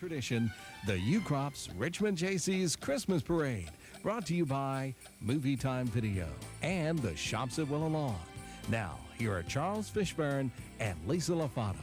tradition, the Ukrop's Richmond JC's Christmas Parade, brought to you by Movie Time Video and the Shops at Willow Lawn. Now, here are Charles Fishburne and Lisa Lafata.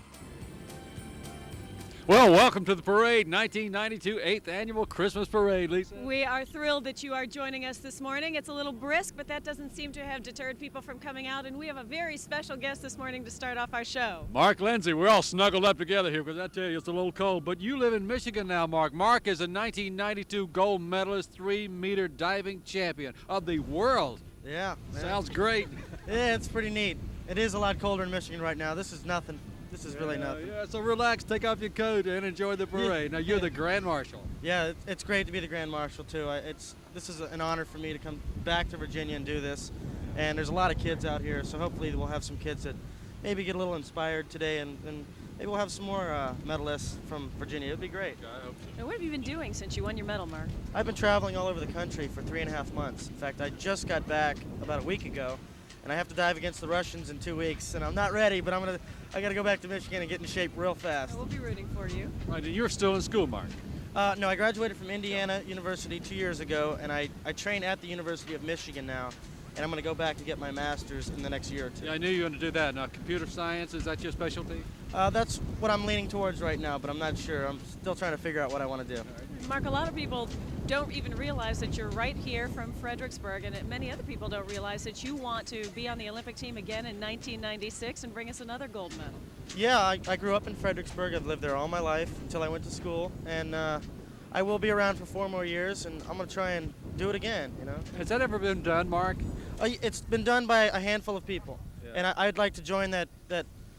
Well, welcome to the parade, 1992 8th Annual Christmas Parade, Lisa. We are thrilled that you are joining us this morning. It's a little brisk, but that doesn't seem to have deterred people from coming out, and we have a very special guest this morning to start off our show. Mark Lenzi, we're all snuggled up together here because I tell you, it's a little cold, but you live in Michigan now, Mark. Mark is a 1992 gold medalist, 3-meter diving champion of the world. Yeah. Man. Sounds great. Yeah, it's pretty neat. It is a lot colder in Michigan right now. This is nothing. This is really nothing. Yeah, so relax, take off your coat, and enjoy the parade. Now, you're the Grand Marshal. Yeah, it's great to be the Grand Marshal, too. This is an honor for me to come back to Virginia and do this. And there's a lot of kids out here, so hopefully we'll have some kids that maybe get a little inspired today, and maybe we'll have some more medalists from Virginia. It'd be great. I hope so. Now, what have you been doing since you won your medal, Mark? I've been traveling all over the country for 3.5 months. In fact, I just got back about a week ago, and I have to dive against the Russians in 2 weeks, and I'm not ready, but I got to go back to Michigan and get in shape real fast. We'll be rooting for you. Right, and you're still in school, Mark. No, I graduated from Indiana University 2 years ago, and I train at the University of Michigan now, and I'm going to go back to get my master's in the next year or two. Yeah, I knew you were going to do that. Now, computer science, is that your specialty? That's what I'm leaning towards right now, but I'm not sure. I'm still trying to figure out what I want to do. Mark, a lot of people don't even realize that you're right here from Fredericksburg, and many other people don't realize that you want to be on the Olympic team again in 1996 and bring us another gold medal. Yeah, I grew up in Fredericksburg. I've lived there all my life until I went to school, and I will be around for 4 more years, and I'm going to try and do it again, you know. Has that ever been done, Mark? It's been done by a handful of people, Yeah. and I'd like to join that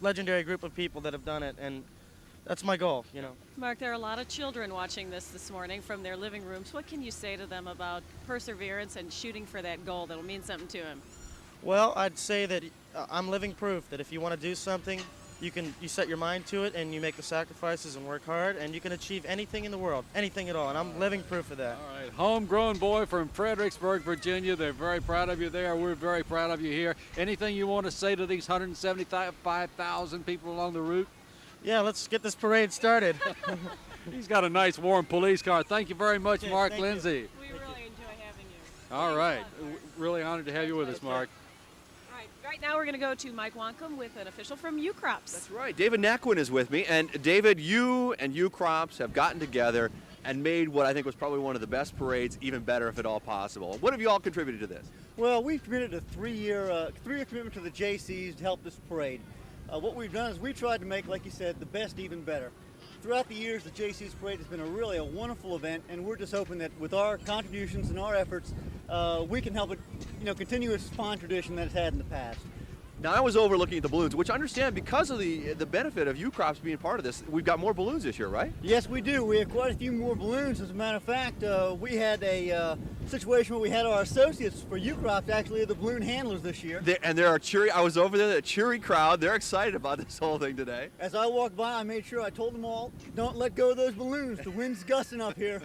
legendary group of people that have done it, and that's my goal, you know. Mark, there are a lot of children watching this morning from their living rooms. What can you say to them about perseverance and shooting for that goal that'll mean something to them? Well, I'd say that I'm living proof that if you want to do something, you set your mind to it and you make the sacrifices and work hard, and you can achieve anything in the world, anything at all, and I'm living proof of that. All right, homegrown boy from Fredericksburg, Virginia. They're very proud of you there. We're very proud of you here. Anything you want to say to these 175,000 people along the route? Yeah, let's get this parade started. He's got a nice warm police car. Thank you very much, Okay, Mark thank Lenzi. We really enjoy having you. All right, really honored to have you with us, Mark. Right now we're going to go to Mike Wankum with an official from Ukrop's. That's right. David Naquin is with me. And David, you and Ukrop's have gotten together and made what I think was probably one of the best parades even better, if at all possible. What have you all contributed to this? Well, we've committed a three-year commitment to the JCs to help this parade. What we've done is we tried to make, like you said, the best even better. Throughout the years, the JCs parade has been really a wonderful event, and we're just hoping that with our contributions and our efforts, we can help it, continue its fine tradition that it's had in the past. Now, I was over looking at the balloons, which I understand because of the benefit of Ukrop's being part of this, we've got more balloons this year, right? Yes, we do. We have quite a few more balloons. As a matter of fact, we had a situation where we had our associates for Ukrop actually the balloon handlers this year. There are cheery, I was over there, a cheery crowd. They're excited about this whole thing today. As I walked by, I made sure I told them all, don't let go of those balloons. The wind's gusting up here.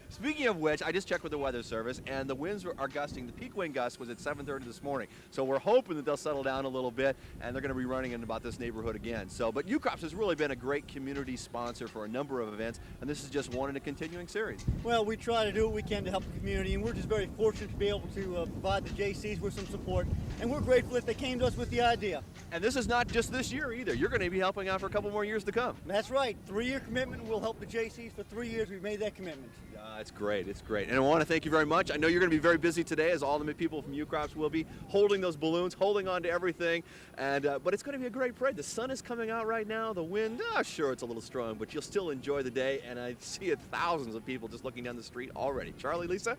Speaking of which, I just checked with the Weather Service, and the winds are gusting. The peak wind gust was at 7:30 this morning, so we're hoping that they'll settle down a little bit, and they're going to be running in about this neighborhood again. But Ukrop's has really been a great community sponsor for a number of events, and this is just one in a continuing series. Well, we try to do what we can to help the community, and we're just very fortunate to be able to provide the JCs with some support, and we're grateful that they came to us with the idea. And this is not just this year either. You're going to be helping out for a couple more years to come. That's right. 3-year commitment. We'll help the JCs for 3 years. We've made that commitment. It's great. It's great. And I want to thank you very much. I know you're going to be very busy today, as all the people from Ukrop's will be, holding those balloons, holding on to everything. But it's going to be a great parade. The sun is coming out right now. The wind, sure, it's a little strong, but you'll still enjoy the day. And I see thousands of people just looking down the street already. Charlie, Lisa?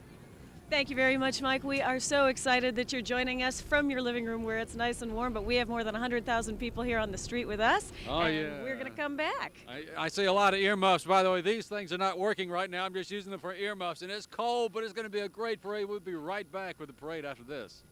Thank you very much, Mike. We are so excited that you're joining us from your living room where it's nice and warm, but we have more than 100,000 people here on the street with us. We're going to come back. I see a lot of earmuffs. By the way, these things are not working right now. I'm just using them for earmuffs, and it's cold, but it's going to be a great parade. We'll be right back with the parade after this.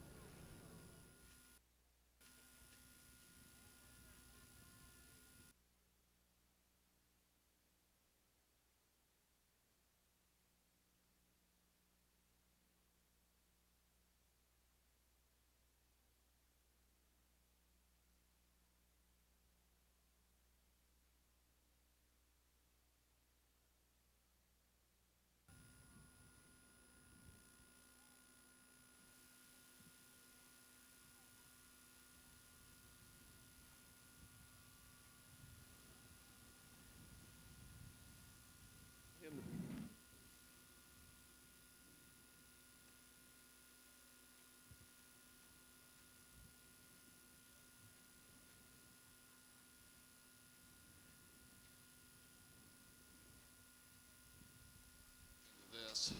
this.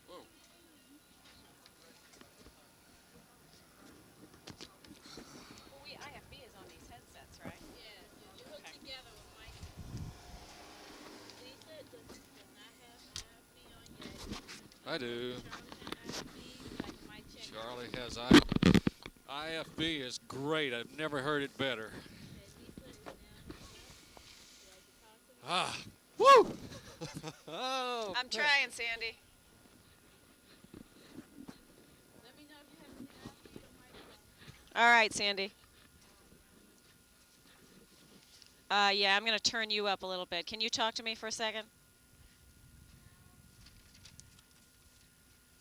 Whoa. IFB is on these headsets, right? Yeah, you hook together with Mike. Lisa does not have IFB on yet. I do. Charlie has IFB, like Mike checked. Charlie has IFB is great. I've never heard it better. Ah, woo! Oh, I'm trying, Sandy. Let me know if you have any IFB or Mike. All right, Sandy. Yeah, I'm going to turn you up a little bit. Can you talk to me for a second?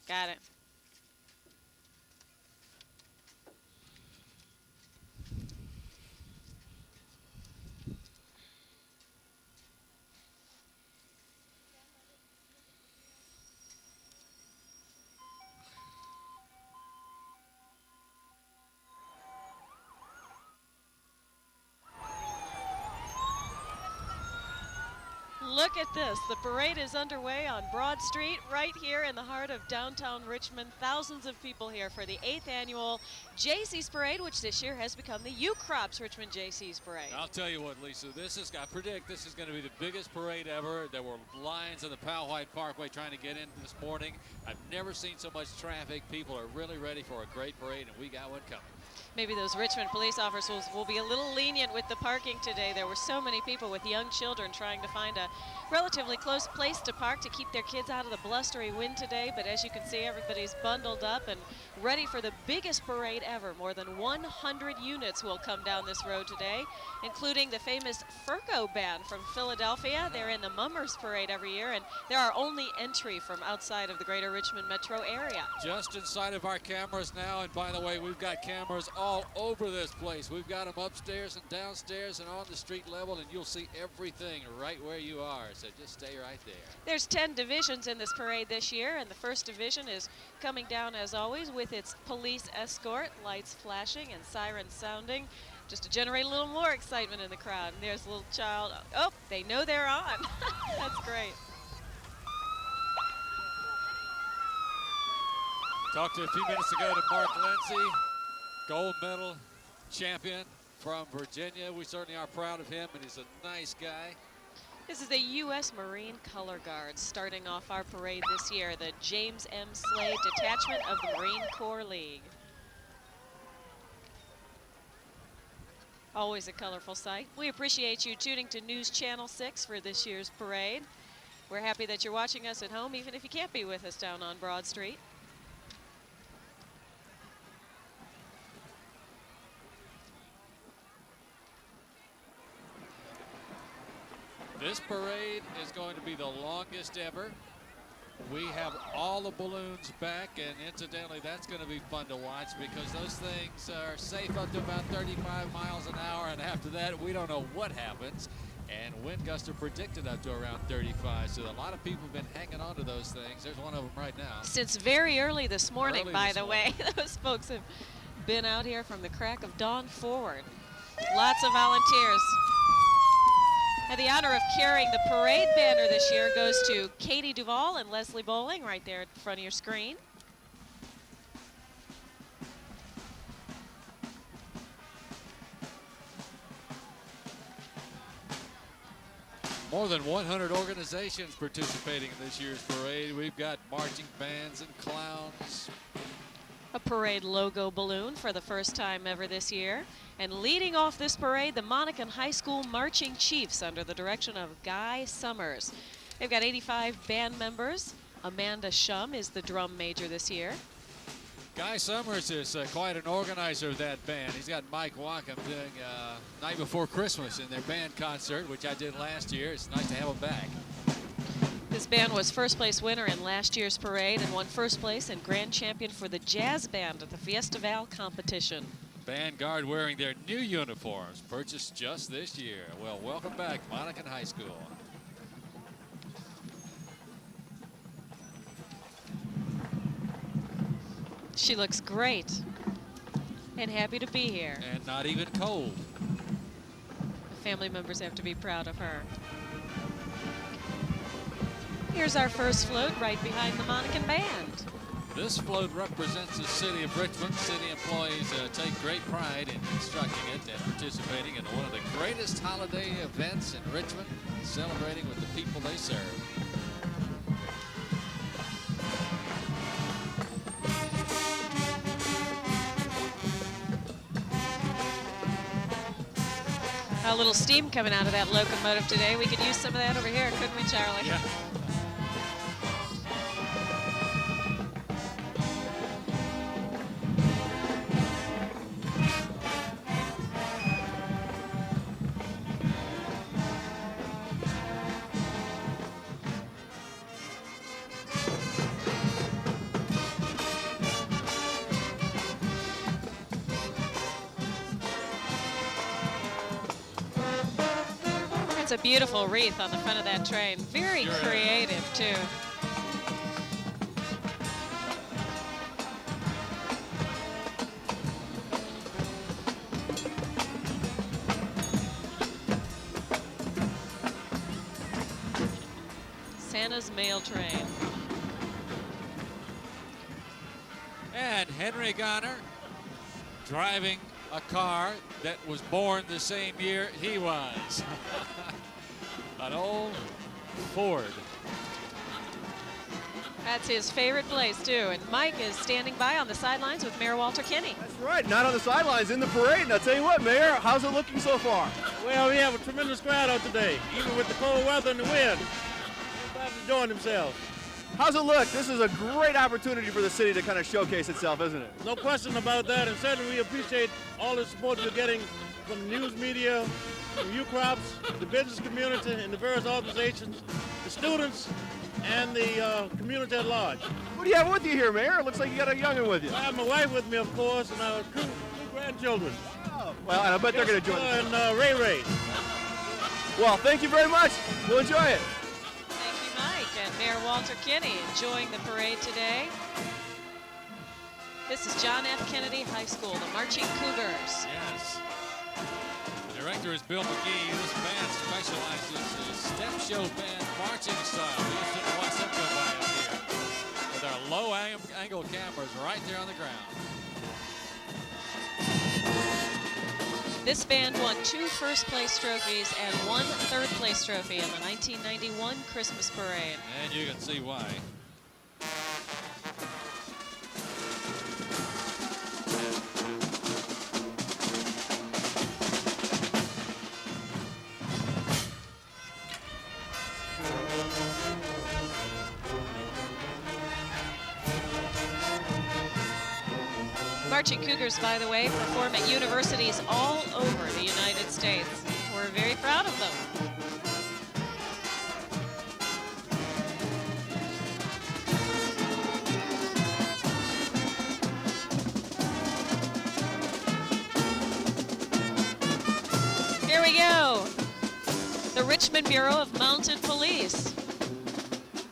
Got it. Look at this. The parade is underway on Broad Street right here in the heart of downtown Richmond. Thousands of people here for the 8th annual Jaycees Parade, which this year has become the Ukrop's Richmond Jaycees Parade. I'll tell you what, Lisa, I predict this is going to be the biggest parade ever. There were lines on the Powell White Parkway trying to get in this morning. I've never seen so much traffic. People are really ready for a great parade, and we got one coming. Maybe those Richmond police officers will be a little lenient with the parking today. There were so many people with young children trying to find a relatively close place to park to keep their kids out of the blustery wind today. But as you can see, everybody's bundled up and ready for the biggest parade ever. More than 100 units will come down this road today, including the famous Furco Band from Philadelphia. They're in the Mummers Parade every year, and they're our only entry from outside of the greater Richmond metro area. Just inside of our cameras now, and by the way, we've got cameras all over this place. We've got them upstairs and downstairs and on the street level, and you'll see everything right where you are, so just stay right there. There's 10 divisions in this parade this year, and the first division is coming down as always with its police escort, lights flashing and sirens sounding, just to generate a little more excitement in the crowd. And there's a little child. Oh, they know they're on. That's great. Talked to a few minutes ago to Mark Lenzi, gold medal champion from Virginia. We certainly are proud of him, and he's a nice guy. This is the U.S. Marine Color Guard starting off our parade this year, the James M. Slade Detachment of the Marine Corps League. Always a colorful sight. We appreciate you tuning to News Channel 6 for this year's parade. We're happy that you're watching us at home, even if you can't be with us down on Broad Street. This parade is going to be the longest ever. We have all the balloons back, and incidentally, that's going to be fun to watch because those things are safe up to about 35 miles an hour, and after that, we don't know what happens. And wind gusts are predicted up to around 35, so a lot of people have been hanging on to those things. There's one of them right now. Since very early this morning, by the way. Those folks have been out here from the crack of dawn forward. Lots of volunteers. And the honor of carrying the parade banner this year goes to Katie Duvall and Leslie Bowling right there in front of your screen. More than 100 organizations participating in this year's parade. We've got marching bands and clowns. A parade logo balloon for the first time ever this year. And leading off this parade, the Monacan High School Marching Chiefs under the direction of Guy Summers. They've got 85 band members. Amanda Shum is the drum major this year. Guy Summers is quite an organizer of that band. He's got Mike Wankum doing Night Before Christmas in their band concert, which I did last year. It's nice to have him back. This band was first place winner in last year's parade and won first place and grand champion for the jazz band at the Fiestaval competition. Vanguard wearing their new uniforms, purchased just this year. Well, welcome back, Monacan High School. She looks great and happy to be here. And not even cold. The family members have to be proud of her. Here's our first float right behind the Monacan band. This float represents the city of Richmond. City employees take great pride in constructing it and participating in one of the greatest holiday events in Richmond, celebrating with the people they serve. A little steam coming out of that locomotive today. We could use some of that over here, couldn't we, Charlie? Yeah. It's a beautiful wreath on the front of that train. Very creative, too. Santa's mail train. And Henry Garner driving a car that was born the same year he was. An old Ford. That's his favorite place, too. And Mike is standing by on the sidelines with Mayor Walter Kenney. That's right, not on the sidelines, in the parade. And I'll tell you what, Mayor, how's it looking so far? Well, we have a tremendous crowd out today, even with the cold weather and the wind. Everybody's enjoying themselves. How's it look? This is a great opportunity for the city to kind of showcase itself, isn't it? No question about that, and certainly we appreciate all the support we're getting from the news media, from Ukrops, the business community, and the various organizations, the students, and the community at large. What do you have with you here, Mayor? It looks like you got a young'un with you. I have my wife with me, of course, and our two grandchildren. Oh, well, and I bet they're going to join us. And Ray Ray. Well, thank you very much. We'll enjoy it. Thank you, Mike. And Mayor Walter Kenney enjoying the parade today. This is John F. Kennedy High School, the Marching Cougars. Yes. The director is Bill McGee. This band specializes in step show band marching style. We used to watch them go by us here with our low angle cameras right there on the ground. This band won 2 first-place trophies and 1 third-place trophy in the 1991 Christmas parade. And you can see why. Marching Cougars, by the way, perform at universities all over the United States. We're very proud of them. Here we go. The Richmond Bureau of Mounted Police.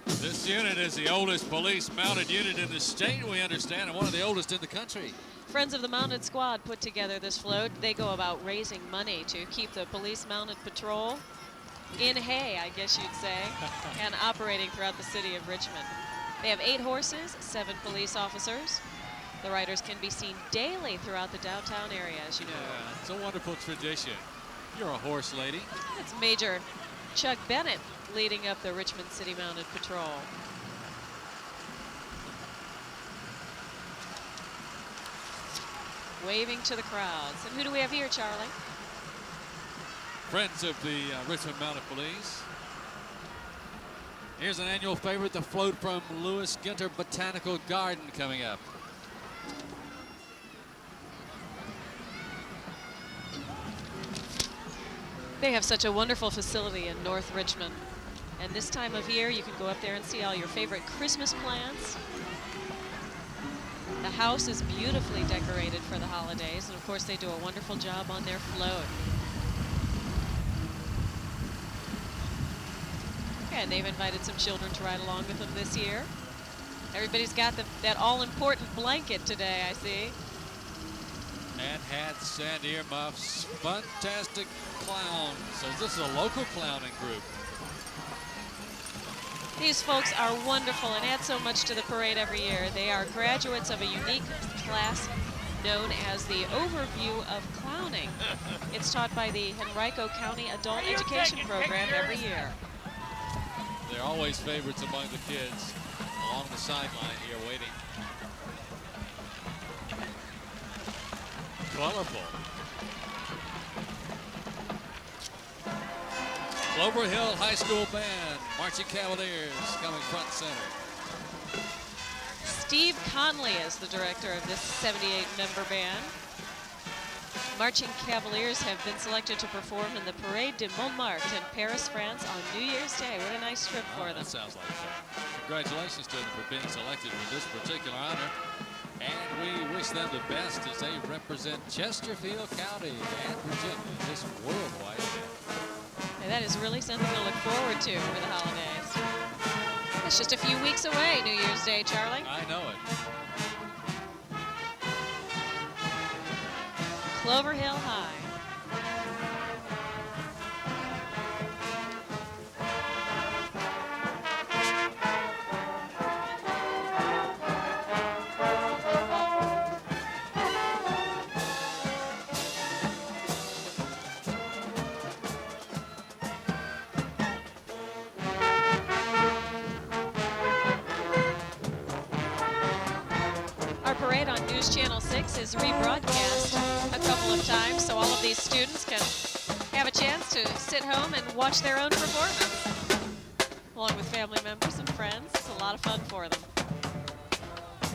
This unit is the oldest police mounted unit in the state, we understand, and one of the oldest in the country. Friends of the Mounted Squad put together this float. They go about raising money to keep the police mounted patrol in hay, I guess you'd say, and operating throughout the city of Richmond. They have 8 horses, 7 police officers. The riders can be seen daily throughout the downtown area, as you know. Yeah, it's a wonderful tradition. You're a horse lady. It's Major Chuck Bennett leading up the Richmond City Mounted Patrol. Waving to the crowds. And who do we have here, Charlie? Friends of the Richmond Mounted Police. Here's an annual favorite, the float from Lewis Ginter Botanical Garden coming up. They have such a wonderful facility in North Richmond. And this time of year, you can go up there and see all your favorite Christmas plants. The house is beautifully decorated for the holidays, and of course they do a wonderful job on their float. And they've invited some children to ride along with them this year. Everybody's got that all-important blanket today, I see. And hats and earmuffs. Funtasitc Clowns. So this is a local clowning group. These folks are wonderful and add so much to the parade every year. They are graduates of a unique class known as the Overview of Clowning. It's taught by the Henrico County Adult Education Program every year. They're always favorites among the kids along the sideline here waiting. Colorful. Clover Hill High School Band, Marching Cavaliers coming front and center. Steve Conley is the director of this 78-member band. Marching Cavaliers have been selected to perform in the Parade de Montmartre in Paris, France on New Year's Day. What a nice trip for them. That sounds like fun. Congratulations to them for being selected for this particular honor. And we wish them the best as they represent Chesterfield County and Virginia in this worldwide event. And that is really something to look forward to over the holidays. It's just a few weeks away, New Year's Day, Charlie. I know it. Clover Hill High. Parade on News Channel 6 is rebroadcast a couple of times, so all of these students can have a chance to sit home and watch their own performance, along with family members and friends. It's a lot of fun for them.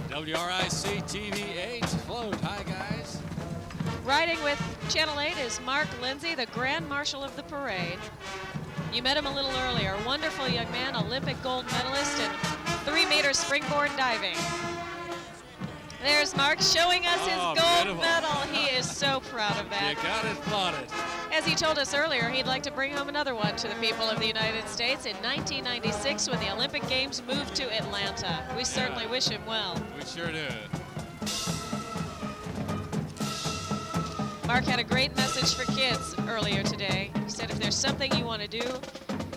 WRIC TV 8 float. Hi, guys. Riding with Channel 8 is Mark Lenzi, the Grand Marshal of the parade. You met him a little earlier. Wonderful young man, Olympic gold medalist in 3-meter springboard diving. There's Mark showing us his gold medal. He is so proud of that. You got it plotted. As he told us earlier, he'd like to bring home another one to the people of the United States in 1996 when the Olympic Games moved to Atlanta. We certainly wish him well. We sure do. Mark had a great message for kids earlier today. He said if there's something you want to do,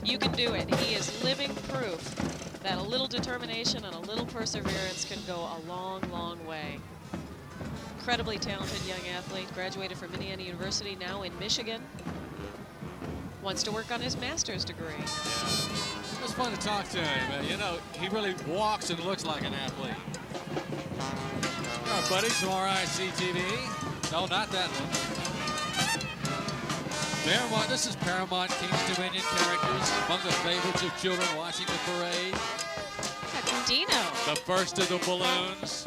you can do it. He is living proof that a little determination and a little perseverance can go a long, long way. Incredibly talented young athlete, graduated from Indiana University, now in Michigan. Wants to work on his master's degree. Yeah. It was fun to talk to him. You know, he really walks and looks like an athlete. Our buddies from RIC TV. No, not that one. Paramount, this is Paramount Kings Dominion characters, among the favorites of children watching the parade. Dino. The first of the balloons.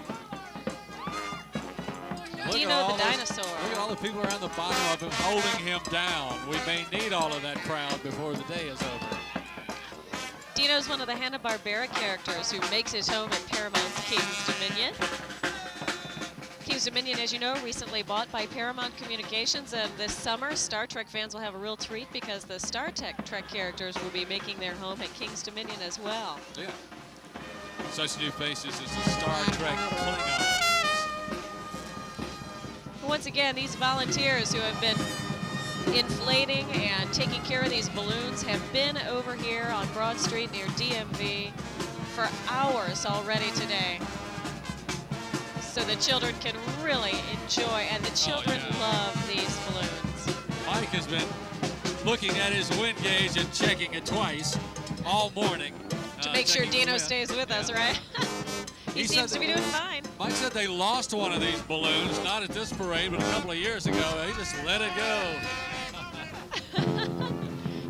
Dino the dinosaur. Look at all the people around the bottom of him holding him down. We may need all of that crowd before the day is over. Dino's one of the Hanna-Barbera characters who makes his home at Paramount's Kings Dominion. Kings Dominion, as you know, recently bought by Paramount Communications, and this summer Star Trek fans will have a real treat because the Star Trek characters will be making their home at Kings Dominion as well. Yeah. Such new faces as the Star Trek Klingons. Once again, these volunteers who have been inflating and taking care of these balloons have been over here on Broad Street near DMV for hours already today. So the children can really enjoy, and the children love these balloons. Mike has been looking at his wind gauge and checking it twice all morning. To make sure Dino stays with us, right? he seems to be doing fine. Mike said they lost one of these balloons, not at this parade, but a couple of years ago. He just let it go.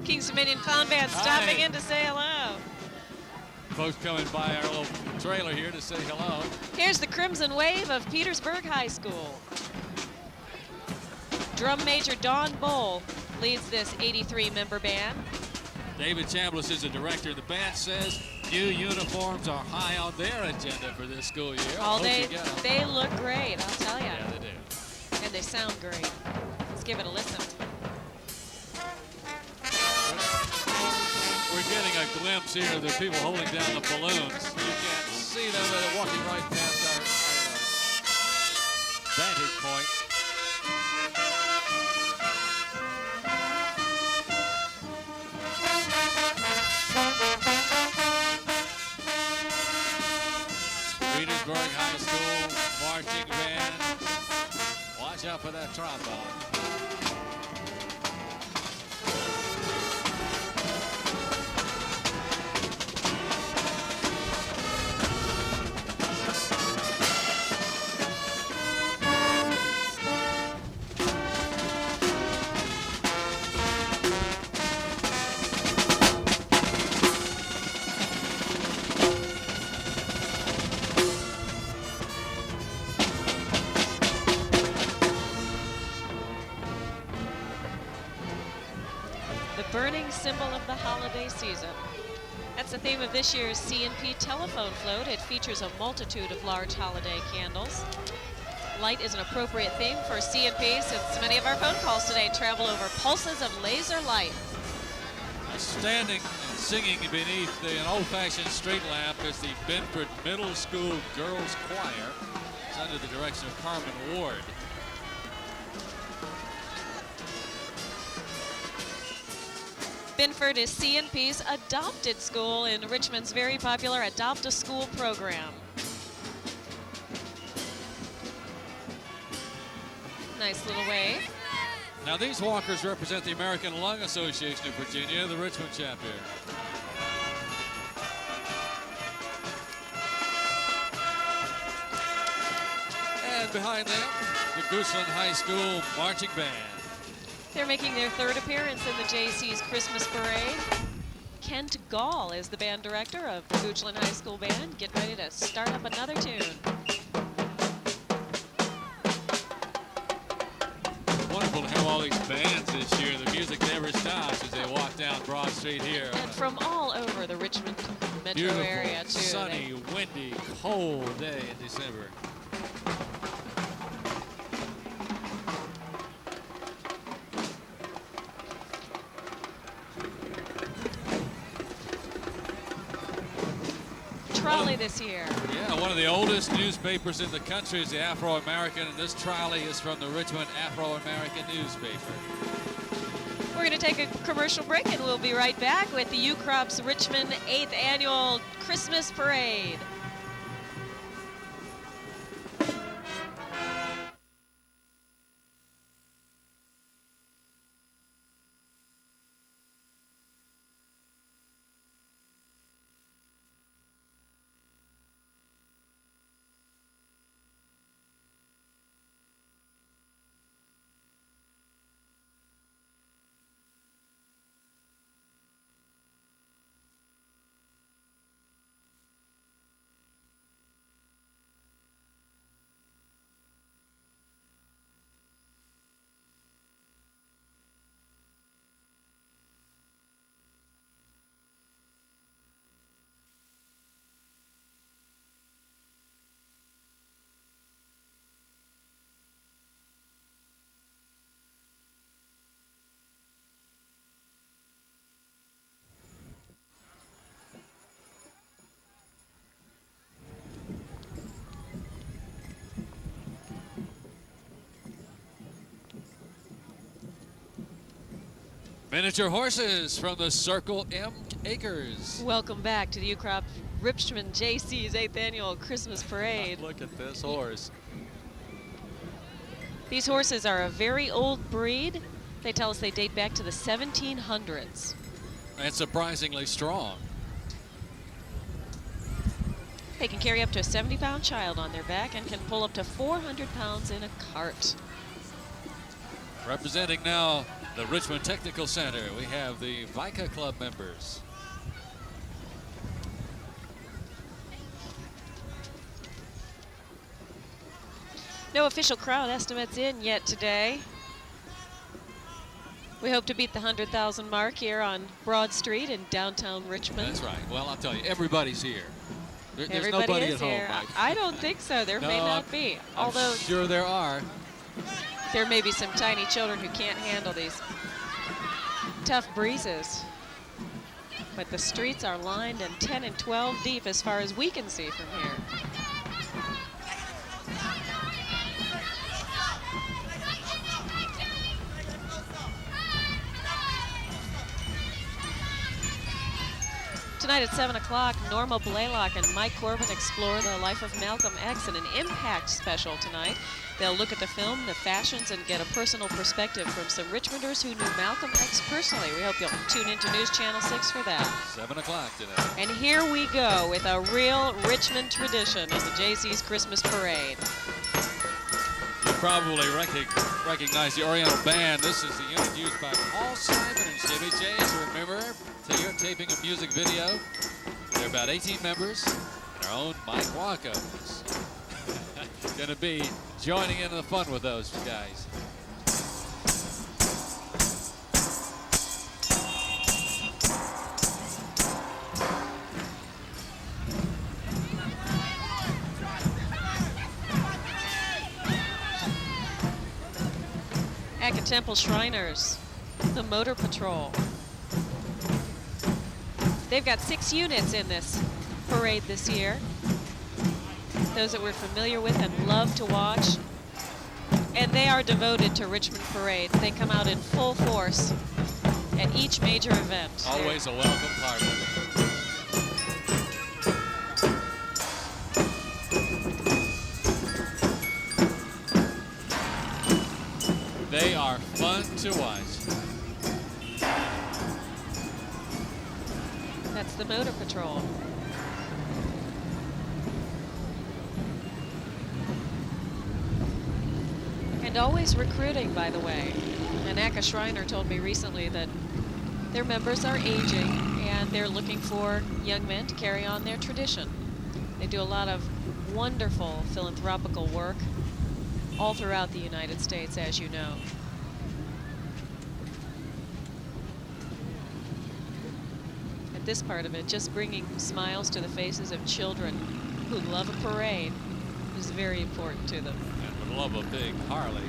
Kings Dominion Clown Band stopping in to say hello. Folks coming by our little trailer here to say hello. Here's the Crimson Wave of Petersburg High School. Drum Major Don Bowl leads this 83-member band. David Chambliss is the director. The band says new uniforms are high on their agenda for this school year. All day, they look great, I'll tell you. Yeah, they do. And they sound great. Let's give it a listen. We're getting a glimpse here of the people holding down the balloons. You can't see them, they're walking right past our vantage point. Petersburg High School marching band. Watch out for that trombone. Burning symbol of the holiday season. That's the theme of this year's C&P telephone float. It features a multitude of large holiday candles. Light is an appropriate theme for C&P since many of our phone calls today travel over pulses of laser light. Standing and singing beneath an old-fashioned street lamp is the Binford Middle School Girls Choir. It's under the direction of Carmen Ward. Binford is C&P's adopted school in Richmond's very popular Adopt a School program. Nice little wave. Now these walkers represent the American Lung Association of Virginia, the Richmond chapter. And behind them, the Goochland High School marching band. They're making their third appearance in the JC's Christmas Parade. Kent Gall is the band director of the Goochland High School Band. Get ready to start up another tune. Wonderful to have all these bands this year. The music never stops as they walk down Broad Street here. And from all over the Richmond metro Beautiful, area, too. Sunny, windy, cold day in December. Trolley this year. Yeah, one of the oldest newspapers in the country is the Afro-American, and this trolley is from the Richmond Afro-American newspaper. We're going to take a commercial break, and we'll be right back with the Ukrop's Richmond 8th Annual Christmas Parade. Miniature horses from the Circle M Acres. Welcome back to the Ukrop Richmond JC's 8th Annual Christmas Parade. Look at this horse. These horses are a very old breed. They tell us they date back to the 1700s. And surprisingly strong. They can carry up to a 70-pound child on their back and can pull up to 400 pounds in a cart. Representing now the Richmond Technical Center, we have the VICA Club members. No official crowd estimates in yet today. We hope to beat the 100,000 mark here on Broad Street in downtown Richmond. That's right. Well, I'll tell you, everybody's here. There's Everybody nobody is at here. home, Mike. I don't think so. There may No, not be. I'm Although sure there are. there may be some tiny children who can't handle these tough breezes. But the streets are lined and 10 and 12 deep as far as we can see from here. Tonight at 7 o'clock, Norma Blaylock and Mike Corbin explore the life of Malcolm X in an Impact special tonight. They'll look at the film, the fashions, and get a personal perspective from some Richmonders who knew Malcolm X personally. We hope you'll tune into News Channel 6 for that. 7 o'clock today. And here we go with a real Richmond tradition of the Jaycees Christmas Parade. You probably recognize the Oriental Band. This is the unit used by Paul Simon and Chevy Chase. Remember, taping a music video. There are about 18 members, and our own Mike Wankum is going to be joining in the fun with those guys. Aka Temple Shriners, the Motor Patrol. They've got 6 units in this parade this year. Those that we're familiar with and love to watch. And they are devoted to Richmond Parade. They come out in full force at each major event. Always a welcome part of it. They are fun to watch. That's the Motor Patrol. And always recruiting, by the way. And Aka Shriner told me recently that their members are aging and they're looking for young men to carry on their tradition. They do a lot of wonderful philanthropical work all throughout the United States, as you know. At this part of it, just bringing smiles to the faces of children who love a parade is very important to them. And would love a big Harley.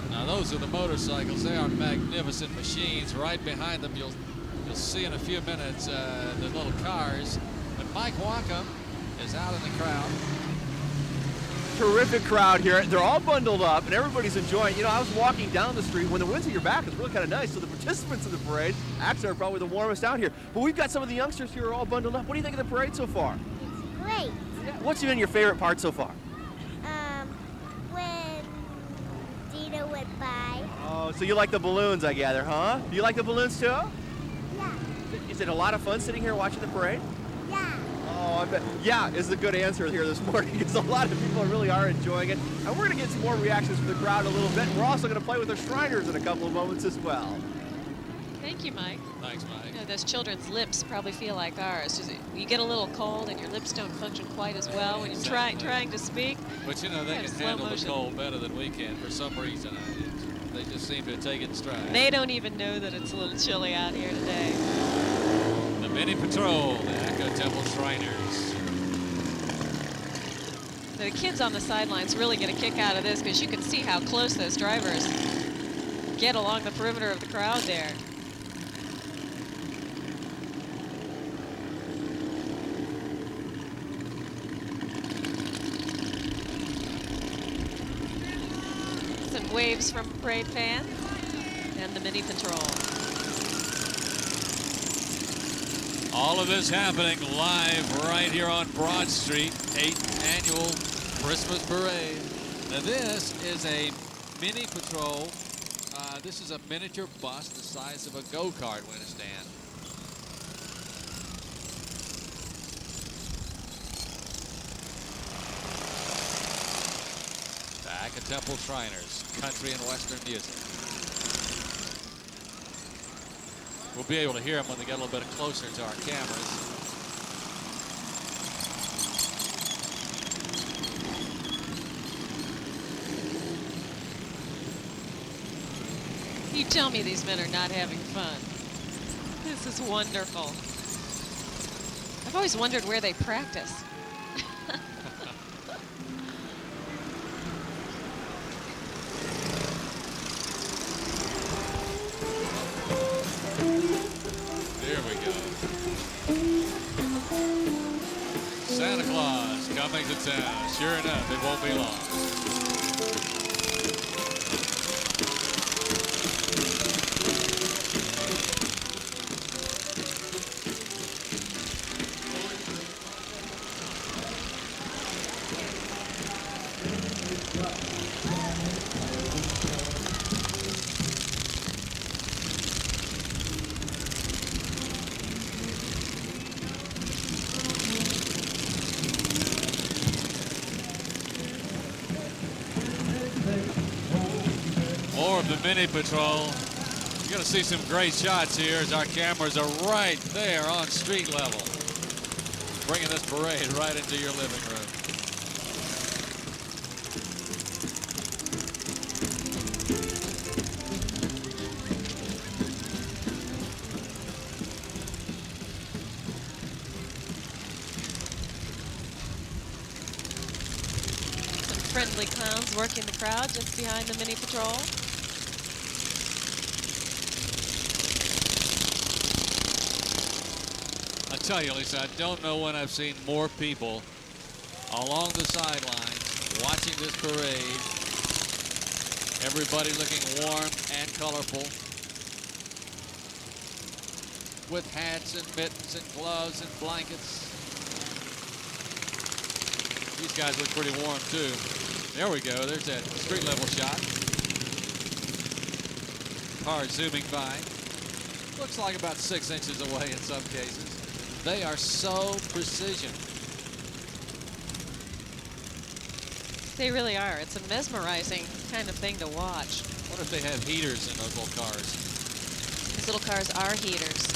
Now those are the motorcycles. They are magnificent machines. Right behind them, you'll see in a few minutes the little cars. But Mike Wankum is out in the crowd. Terrific crowd here. They're all bundled up and everybody's enjoying. You know, I was walking down the street when the wind's at your back is really kind of nice. So the participants of the parade actually are probably the warmest out here. But we've got some of the youngsters here who are all bundled up. What do you think of the parade so far? It's great. What's been your favorite part so far? When Dino went by. Oh, so you like the balloons, I gather, huh? Do you like the balloons too? Yeah. Is it a lot of fun sitting here watching the parade? Yeah. Oh, I bet. Yeah is the good answer here this morning because a lot of people really are enjoying it. And we're going to get some more reactions from the crowd in a little bit. And we're also going to play with the Shriners in a couple of moments as well. Thank you, Mike. Thanks, Mike. You know, those children's lips probably feel like ours. Just, you get a little cold and your lips don't function quite as well when you're trying to speak. But you know, they can handle the cold better than we can for some reason. They just seem to take it in stride. They don't even know that it's a little chilly out here today. The Mini Patrol, the Aka Temple Shriners. The kids on the sidelines really get a kick out of this because you can see how close those drivers get along the perimeter of the crowd there. Some waves from parade fans and the Mini Patrol. All of this happening live right here on Broad Street, 8th annual Christmas parade. Now this is a Mini Patrol. This is a miniature bus the size of a go-kart, we understand. The Aka Temple Shriners, country and western music. We'll be able to hear them when they get a little bit closer to our cameras. You tell me these men are not having fun. This is wonderful. I've always wondered where they practice. There we go. Santa coming to town. Sure enough, it won't be long. The mini patrol. You're going to see some great shots here as our cameras are right there on street level, bringing this parade right into your living room. Some friendly clowns working the crowd just behind the mini patrol. I tell you, Lisa, I don't know when I've seen more people along the sidelines watching this parade. Everybody looking warm and colorful with hats and mittens and gloves and blankets. These guys look pretty warm too. There we go. There's that street level shot. Car zooming by. Looks like about 6 inches away in some cases. They are so precision. They really are. It's a mesmerizing kind of thing to watch. What if they have heaters in those little cars? These little cars are heaters.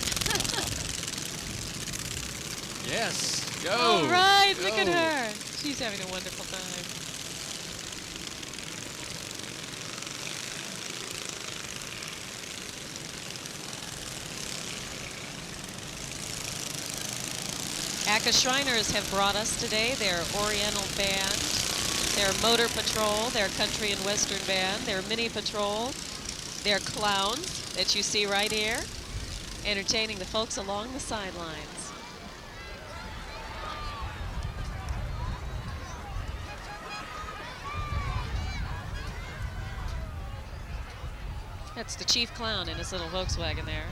Yes, go. All right, go. look at her. She's having a wonderful time. Aka Shriners have brought us today their Oriental Band, their Motor Patrol, their Country and Western Band, their Mini Patrol, their Clowns that you see right here, entertaining the folks along the sidelines. That's the Chief Clown in his little Volkswagen there.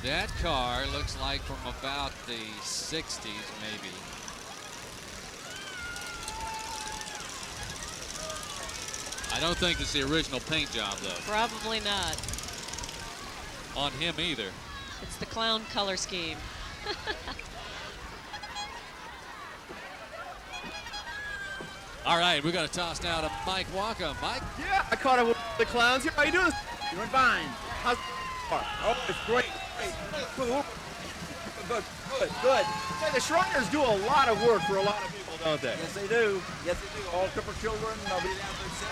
That car looks like from about the 60s, maybe. I don't think it's the original paint job, though. Probably not. On him either. It's the clown color scheme. All right, we got to toss now to Mike Wankum. Mike? Yeah, I caught up with the Clowns here. How you doing? Doing fine. How's Oh, it's great. Good. Say, the Shriners do a lot of work for a lot of people, don't they? Yes, they do. Yes, they do. All crippled children. We have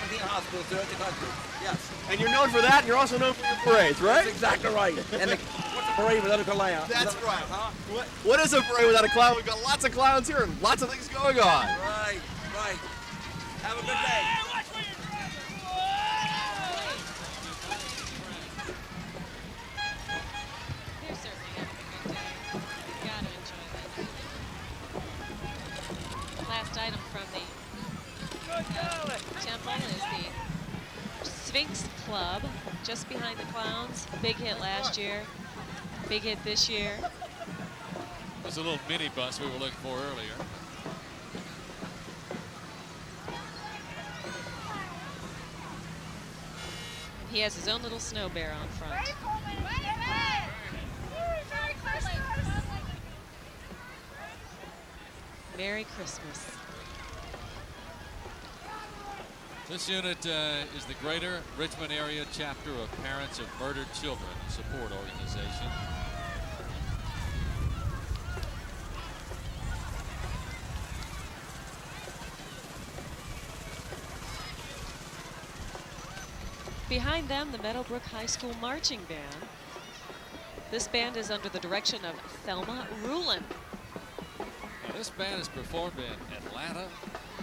17 hospitals throughout the country. Yes. And you're known for that, and you're also known for your parades, right? That's exactly right. And what's a parade without a clown? That's right. Huh? What is a parade without a clown? We've got lots of clowns here and lots of things going on. Right. Have a good day. Last item from the temple is the Sphinx Club, just behind the Clowns. Big hit last year, big hit this year. There's a little mini bus we were looking for earlier. He has his own little snow bear on front. Merry Christmas. This unit is the Greater Richmond Area Chapter of Parents of Murdered Children Support Organization. Behind them, the Meadowbrook High School Marching Band. This band is under the direction of Thelma Rulin. Now, this band has performed in Atlanta,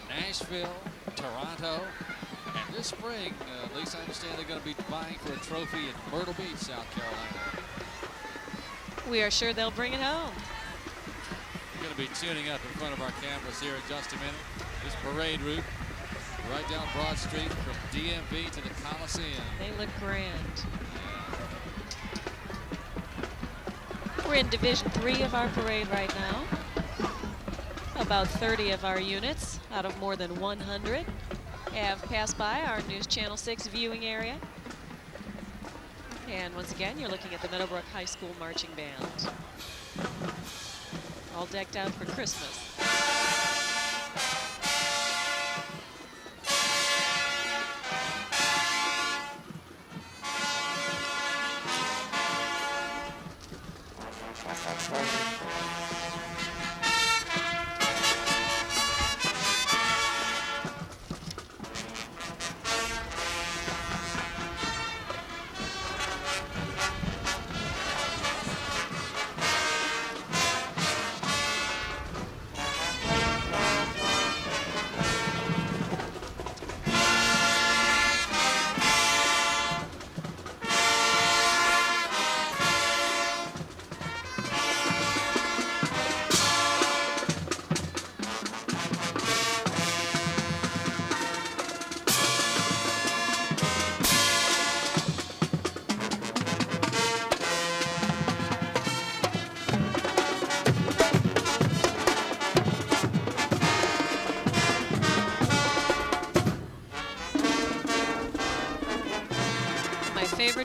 Nashville, Toronto, and this spring, at least I understand they're going to be vying for a trophy in Myrtle Beach, South Carolina. We are sure they'll bring it home. going to be tuning up in front of our cameras here in just a minute. This parade route right down Broad Street from DMV to the Coliseum. They look grand. We're in Division 3 of our parade right now. About 30 of our units out of more than 100 have passed by our News Channel 6 viewing area. And once again, you're looking at the Meadowbrook High School Marching Band. All decked out for Christmas.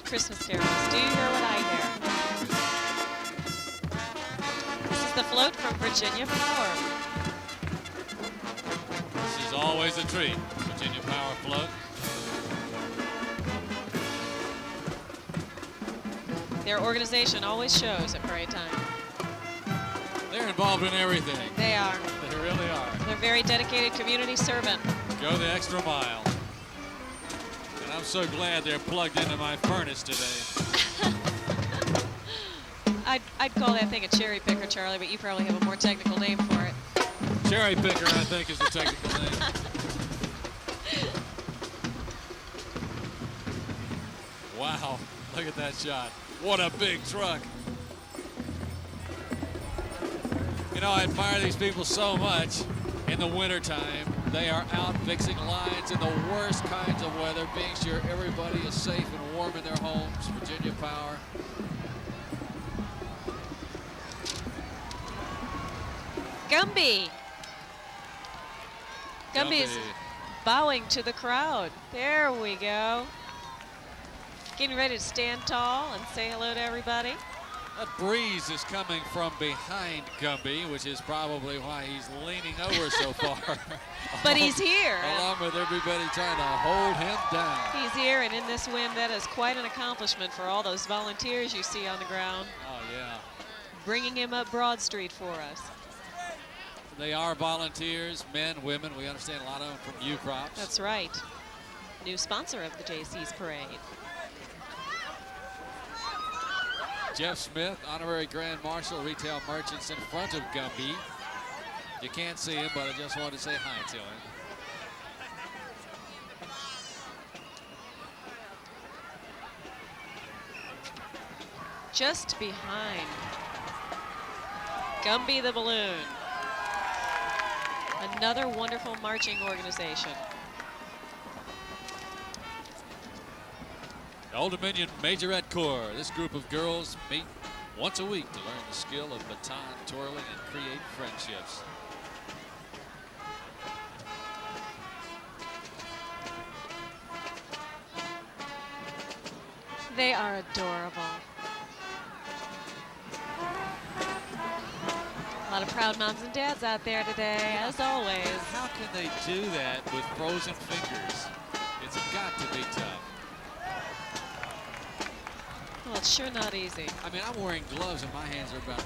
Christmas carols. Do you hear what I hear? This is the float from Virginia Power. This is always a treat, Virginia Power float. Their organization always shows at parade time. They're involved in everything. They are. They really are. They're very dedicated community servant. Go the extra mile. I'm so glad they're plugged into my furnace today. I'd call that thing a cherry picker, Charlie, but you probably have a more technical name for it. Cherry picker, I think, is the technical name. Wow, look at that shot. What a big truck. You know, I admire these people so much in the wintertime. They are out fixing lines in the worst kinds of weather, being sure everybody is safe and warm in their homes. Virginia Power. Gumby. Gumby is bowing to the crowd. There we go. Getting ready to stand tall and say hello to everybody. That breeze is coming from behind Gumby, which is probably why he's leaning over so far. But he's here. Along with everybody trying to hold him down. He's here, and in this wind, that is quite an accomplishment for all those volunteers you see on the ground. Oh, yeah. Bringing him up Broad Street for us. They are volunteers, men, women. We understand a lot of them from Ukrop. That's right. New sponsor of the JC's parade. Jeff Smith, Honorary Grand Marshal, Retail Merchants in front of Gumby. You can't see him, but I just wanted to say hi to him. Just behind Gumby the Balloon. Another wonderful marching organization. The Old Dominion Majorette Corps. This group of girls meet once a week to learn the skill of baton twirling and create friendships. They are adorable. A lot of proud moms and dads out there today, as always. How can they do that with frozen fingers? It's got to be tough. Well, it's sure not easy. I mean, I'm wearing gloves and my hands are about,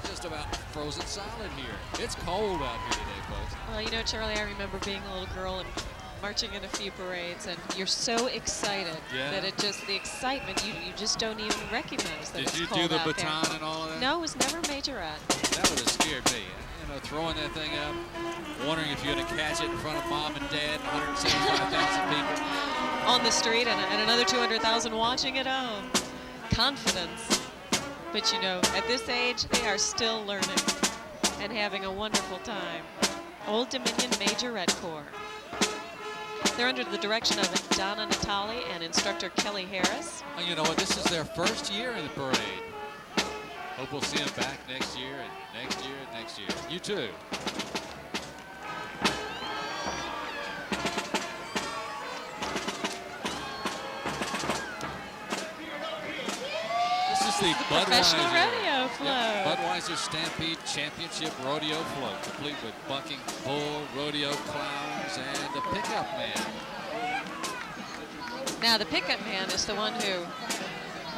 just about frozen solid here. It's cold out here today, folks. Well, you know, Charlie, I remember being a little girl and marching in a few parades, and you're so excited that the excitement, you just don't even recognize that it's cold out there. Did you do the baton and all of that? No, it was never majorette. That would have scared me. You know, throwing that thing up, wondering if you're going to catch it in front of mom and dad and 175,000 people. On the street and another 200,000 watching at home. Confidence. But you know, at this age, they are still learning. and having a wonderful time. Old Dominion Majorette Corps. They're under the direction of Donna Natali and instructor Kelly Harris. And you know what? This is their first year in the parade. Hope we'll see them back next year and next year and next year. You too. This is the Professional Budweiser rodeo float. Budweiser Stampede Championship Rodeo Float, complete with bucking bull, rodeo clowns, and a pickup man. Now the pickup man is the one who,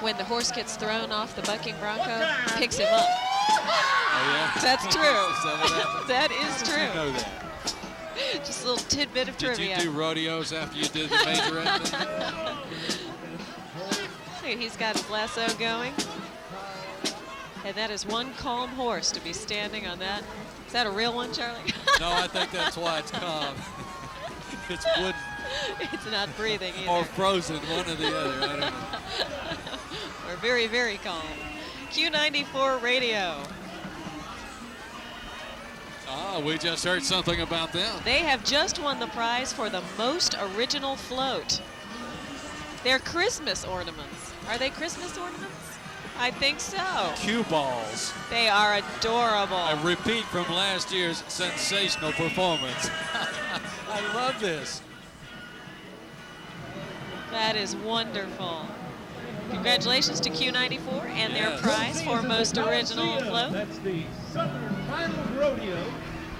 when the horse gets thrown off the bucking bronco, picks him up. Oh yeah? That's true. Is that what happened? That is How did true. you know that? Just a little tidbit of trivia. Did you do rodeos after you did the majorette thing? Look, he's got his lasso going. And that is one calm horse to be standing on that. Is that a real one, Charlie? No, I think that's why it's calm. It's wooden. It's not breathing either. Or frozen, one or the other. I don't know. We're very, very calm. Q94 Radio. Ah, we just heard something about them. They have just won the prize for the most original float. They're Christmas ornaments. Are they Christmas ornaments? I think so. Cue balls. They are adorable. A repeat from last year's sensational performance. I love this. That is wonderful. Congratulations to Q94 and their prize for most original float. That's the Southern Final Rodeo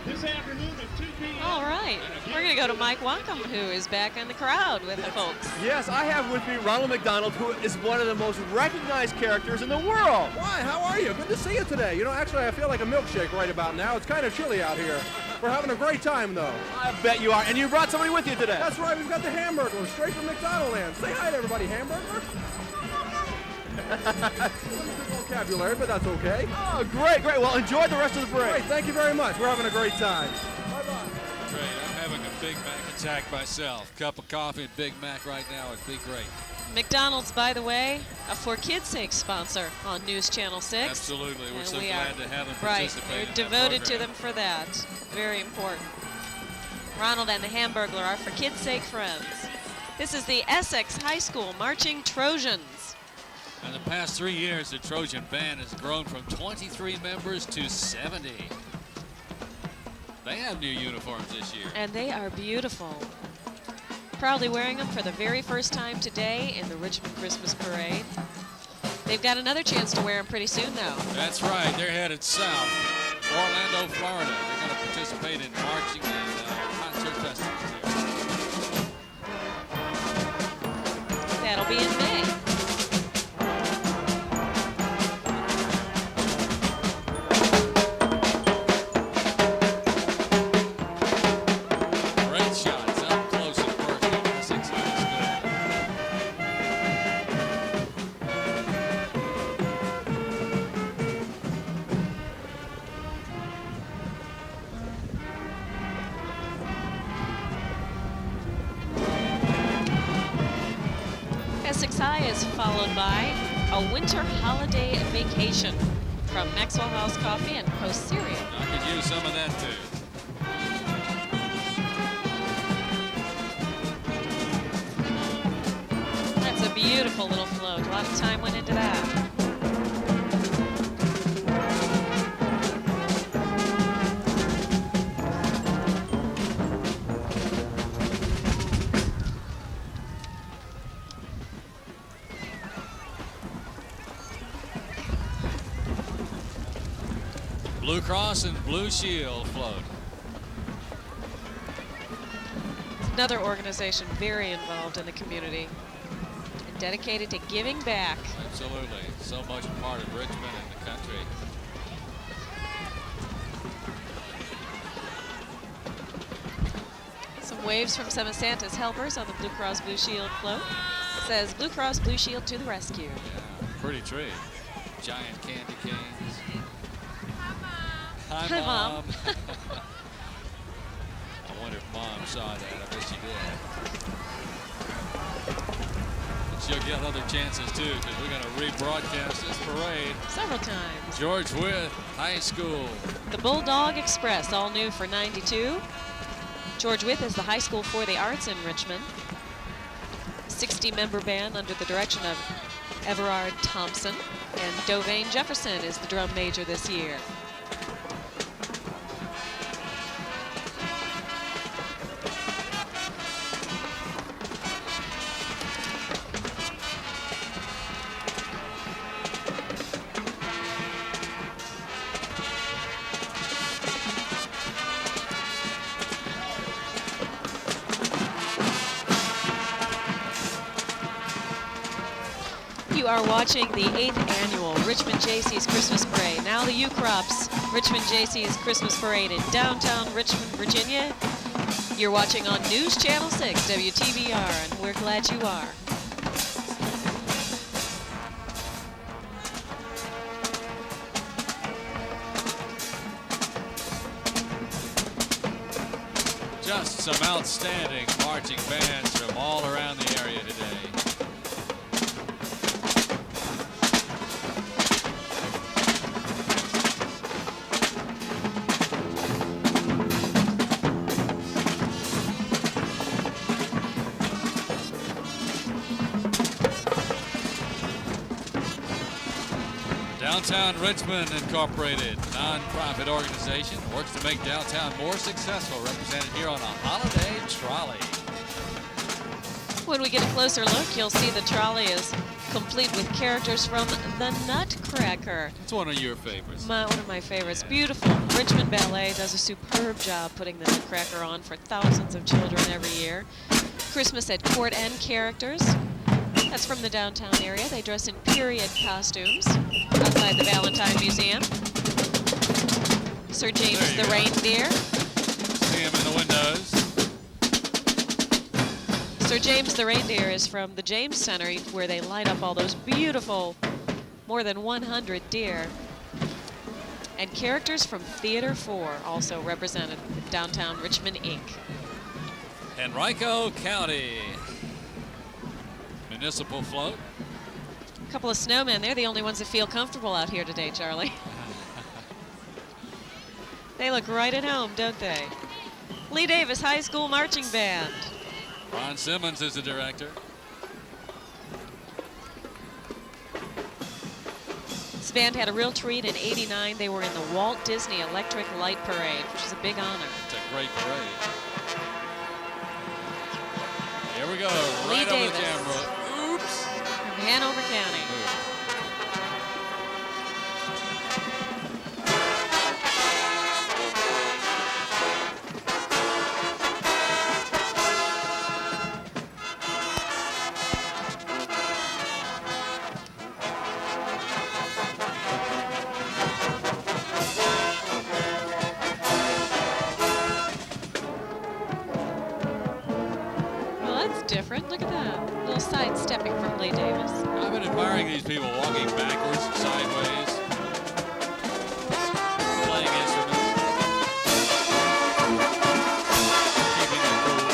this afternoon at 2 p.m. All right, we're going to go to Mike Wankum, who is back in the crowd with the folks. Yes, I have with me Ronald McDonald, who is one of the most recognized characters in the world. Why? How are you? Good to see you today. You know, actually, I feel like a milkshake right about now. It's kind of chilly out here. We're having a great time, though. I bet you are. And you brought somebody with you today. That's right. We've got the Hamburglar straight from McDonald Land. Say hi to everybody, Hamburglar. Vocabulary, but that's okay. Oh, great, great. Well, enjoy the rest of the parade. Great, thank you very much. We're having a great time. Bye-bye. Great, I'm having a Big Mac attack myself. Cup of coffee and Big Mac right now would be great. McDonald's, by the way, a For Kids' Sake sponsor on News Channel 6. Absolutely, we're And so we glad are, to have them right, participate we're in that devoted to program. them for that. Very important. Ronald and the Hamburglar are For Kids' Sake friends. This is the Essex High School Marching Trojans. In the past 3 years, the Trojan band has grown from 23 members to 70. They have new uniforms this year. And they are beautiful. Proudly wearing them for the very first time today in the Richmond Christmas Parade. They've got another chance to wear them pretty soon, though. That's right. They're headed south, Orlando, Florida. They're going to participate in marching and concert festivals there. That'll be in May. Great shots up close and personal. Essex High Essex High is followed by a winter holiday vacation from Maxwell House Coffee and Post Cereal. I could use some of that too. That's a beautiful little float. A lot of time went into that. Blue Cross and Blue Shield float. Another organization very involved in the community and dedicated to giving back. Absolutely. So much part of Richmond and the country. Some waves from some of Santa's helpers on the Blue Cross Blue Shield float. Says Blue Cross Blue Shield to the rescue. Yeah, pretty tree. Giant candy canes. Hi, Hi, Mom. Mom. I wonder if Mom saw that. I bet she did. And she'll get other chances too, because we're going to rebroadcast this parade several times. George Wythe High School. The Bulldog Express, all new for '92. George Wythe is the high school for the arts in Richmond. 60-member band under the direction of Everard Thompson, and Dovane Jefferson is the drum major this year. You are watching the 8th annual Richmond Jaycees Christmas Parade. Now the Ukrop's Richmond Jaycees Christmas Parade in downtown Richmond, Virginia. You're watching on News Channel 6, WTVR, and we're glad you are. Just some outstanding marching bands from all around the area today. Downtown Richmond Incorporated, nonprofit organization, works to make downtown more successful, represented here on a holiday trolley. When we get a closer look, you'll see the trolley is complete with characters from the Nutcracker. It's one of your favorites. One of my favorites. Beautiful. Richmond Ballet does a superb job putting the Nutcracker on for thousands of children every year. Christmas at Court End characters. That's from the downtown area. They dress in period costumes outside the Valentine Museum. Sir James the Reindeer. See him in the windows. Sir James the Reindeer is from the James Center, where they light up all those beautiful, more than 100 deer. And characters from Theater 4 also represented with Downtown Richmond, Inc. Henrico County Municipal Float. A couple of snowmen. They're the only ones that feel comfortable out here today, Charlie. They look right at home, don't they? Lee Davis High School Marching Band. Ron Simmons is the director. This band had a real treat in '89. They were in the Walt Disney Electric Light Parade, which is a big honor. It's a great parade. Here we go, Lee right over Davis. the camera. Oops. From Hanover County. Different. Look at that. A little sidestepping from Lee Davis. I've been admiring these people walking backwards, sideways, playing instruments, keeping it cool.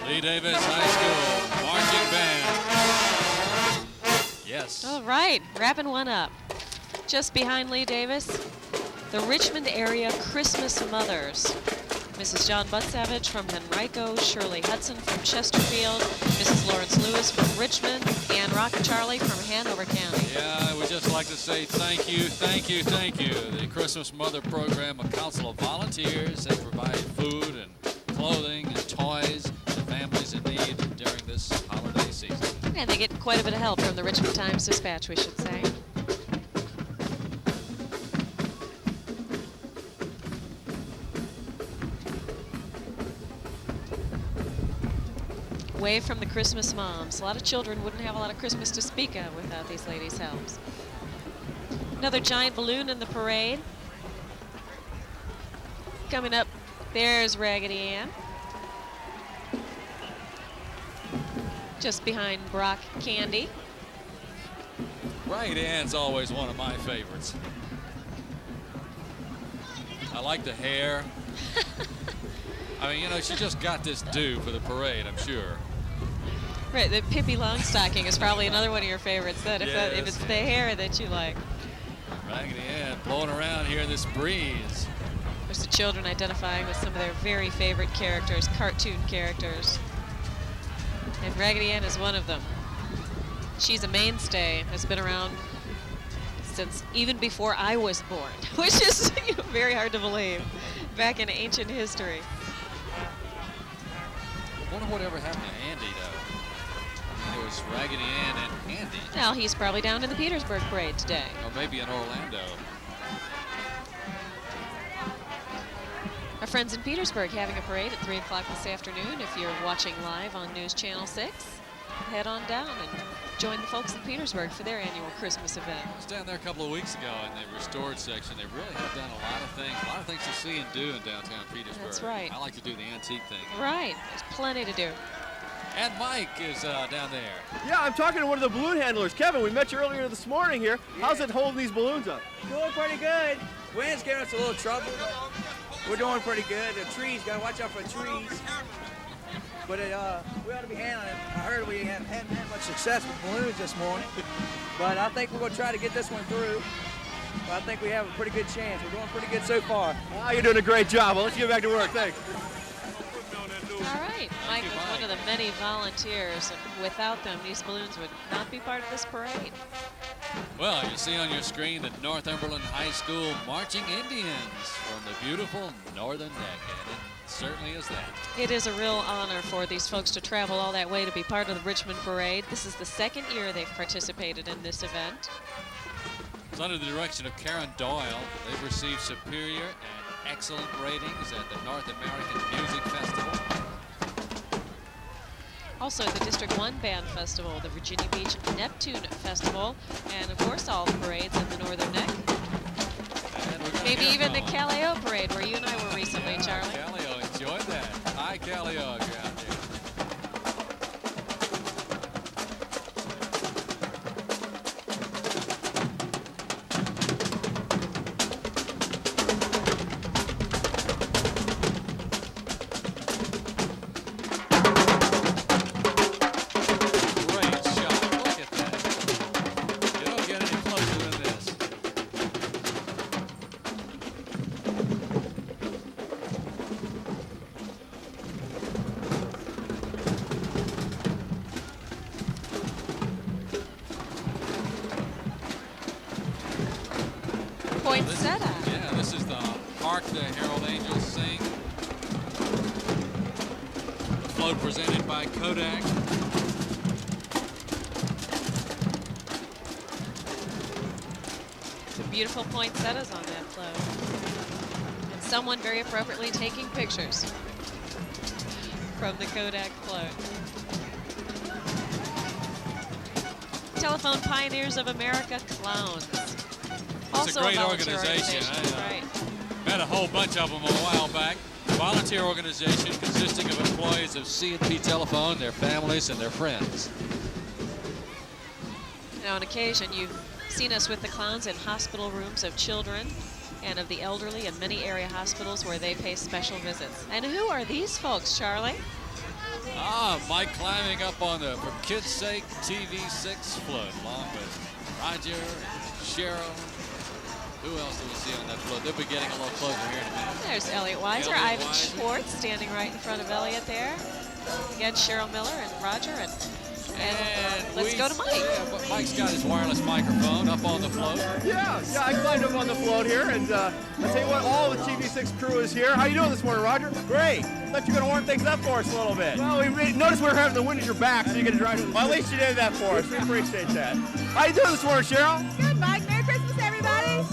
Lee Davis High School Marching Band. Yes. All right, wrapping one up. Just behind Lee Davis, the Richmond area Christmas Mothers. Mrs. John Buttsavage from Henrico, Shirley Hudson from Chesterfield, Mrs. Lawrence Lewis from Richmond, Ann Rock and Charlie from Hanover County. Yeah, I would just like to say thank you, thank you, thank you. The Christmas Mother Program, a council of volunteers that provide food and clothing and toys to families in need during this holiday season. And they get quite a bit of help from the Richmond Times-Dispatch, we should say. Away from the Christmas moms. A lot of children wouldn't have a lot of Christmas to speak of without these ladies' helps. Another giant balloon in the parade. Coming up, there's Raggedy Ann. just behind Brock Candy. Raggedy Ann's always one of my favorites. I like the hair. I mean, you know, she just got this due for the parade, I'm sure. Right, the Pippi Longstocking is probably another one of your favorites. That if it's the hair that you like. Raggedy Ann blowing around here in this breeze. There's the children identifying with some of their very favorite characters, cartoon characters. And Raggedy Ann is one of them. She's a mainstay, has been around since even before I was born, which is very hard to believe, back in ancient history. I wonder whatever happened to Andy, though. It was Raggedy Ann and Andy. Now he's probably down in the Petersburg parade today. Or maybe in Orlando. Our friends in Petersburg having a parade at 3 o'clock this afternoon. If you're watching live on News Channel 6, head on down and join the folks in Petersburg for their annual Christmas event. I was down there a couple of weeks ago in the restored section. They really have done a lot of things to see and do in downtown Petersburg. That's right. I like to do the antique thing. Right, there's plenty to do. And Mike is down there. Yeah, I'm talking to one of the balloon handlers. Kevin, we met you earlier this morning here. Yeah. How's it holding these balloons up? Doing pretty good. Wind's giving us a little trouble. We're doing pretty good. The trees, gotta watch out for the trees. But we ought to be handling it. I heard we hadn't had much success with balloons this morning. But I think we're gonna try to get this one through. But I think we have a pretty good chance. We're doing pretty good so far. Oh, you're doing a great job. Well, let's get back to work. Thanks. All right, Mike was one of the many volunteers, and without them, these balloons would not be part of this parade. Well, you see on your screen the Northumberland High School Marching Indians from the beautiful Northern Neck, and it certainly is that. It is a real honor for these folks to travel all that way to be part of the Richmond Parade. This is the second year they've participated in this event. It's under the direction of Karen Doyle. They've received superior and excellent ratings at the North American Music Festival. Also the District 1 Band Festival, the Virginia Beach Neptune Festival, and of course all the parades in the Northern Neck. Maybe even the Callao Parade where you and I were recently, Charlie. Callao, enjoyed that. Hi, Callao, if you're out there. Yeah, this is the Hark the Herald Angels Sing. The float presented by Kodak. Some beautiful poinsettias on that float. And someone very appropriately taking pictures from the Kodak float. Telephone Pioneers of America Clowns. It's a great organization. Right. Met a whole bunch of them a while back. Volunteer organization consisting of employees of C&P Telephone, their families, and their friends. Now, on occasion, you've seen us with the clowns in hospital rooms of children and of the elderly in many area hospitals where they pay special visits. And who are these folks, Charlie? Mike climbing up on the For Kids Sake TV6 float, along with Roger, Cheryl. Who else do we see on that float? They'll be getting a little closer here in a minute. There's Elliot Weiser, Ivan Schwartz standing right in front of Elliot there. Again, Cheryl Miller and Roger, and let's go to Mike. Yeah, but Mike's got his wireless microphone up on the float. Yeah, I climbed up on the float here, and I'll tell you what, all the TV6 crew is here. How you doing this morning, Roger? Great. Thought you were going to warm things up for us a little bit. Well, we noticed we were having the wind at your back, so you get to drive. Well, at least you did that for us. We appreciate that. How you doing this morning, Cheryl? Good, Mike. Merry Christmas, everybody.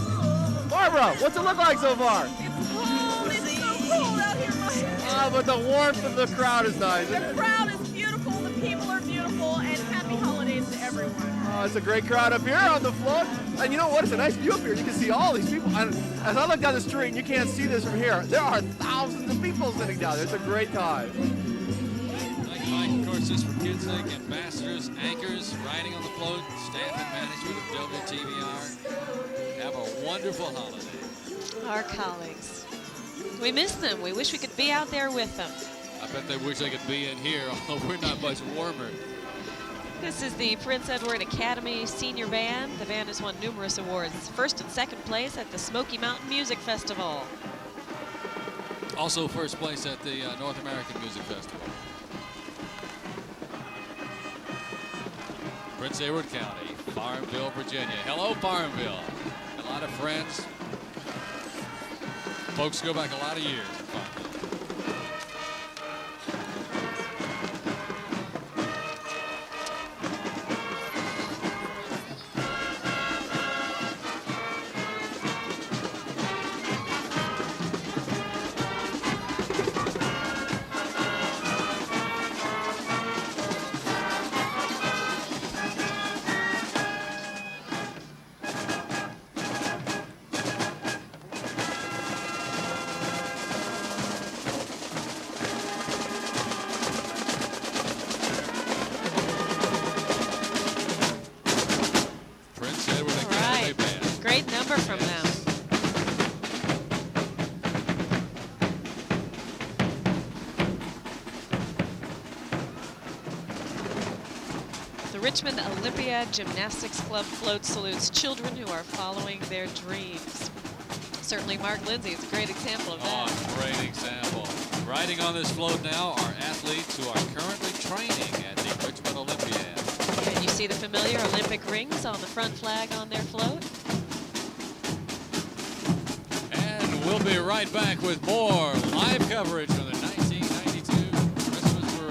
Barbara, what's it look like so far? It's cold. It's so cold out here, Mike. But the warmth of the crowd is nice. The crowd is beautiful. The people are beautiful, and happy holidays to everyone. It's a great crowd up here on the float. And you know what? It's a nice view up here. You can see all these people. And as I look down the street, and you can't see this from here, there are thousands of people sitting down there. It's a great time. Thank Mike, of course, just for kids' sake, ambassadors, anchors, riding on the float, staff and management of WTVR. Have a wonderful holiday. Our colleagues. We miss them. We wish we could be out there with them. I bet they wish they could be in here, although we're not much warmer. This is the Prince Edward Academy Senior Band. The band has won numerous awards. First and second place at the Smoky Mountain Music Festival. Also first place at the North American Music Festival. Prince Edward County, Farmville, Virginia. Hello, Farmville. A lot of friends. Folks go back a lot of years in Farmville. Richmond Olympiad Gymnastics Club float salutes children who are following their dreams. Certainly Mark Lenzi is a great example of that. Oh, great example. Riding on this float now are athletes who are currently training at the Richmond Olympiad. And you see the familiar Olympic rings on the front flag on their float. And we'll be right back with more live coverage from the 1992 Christmas Parade.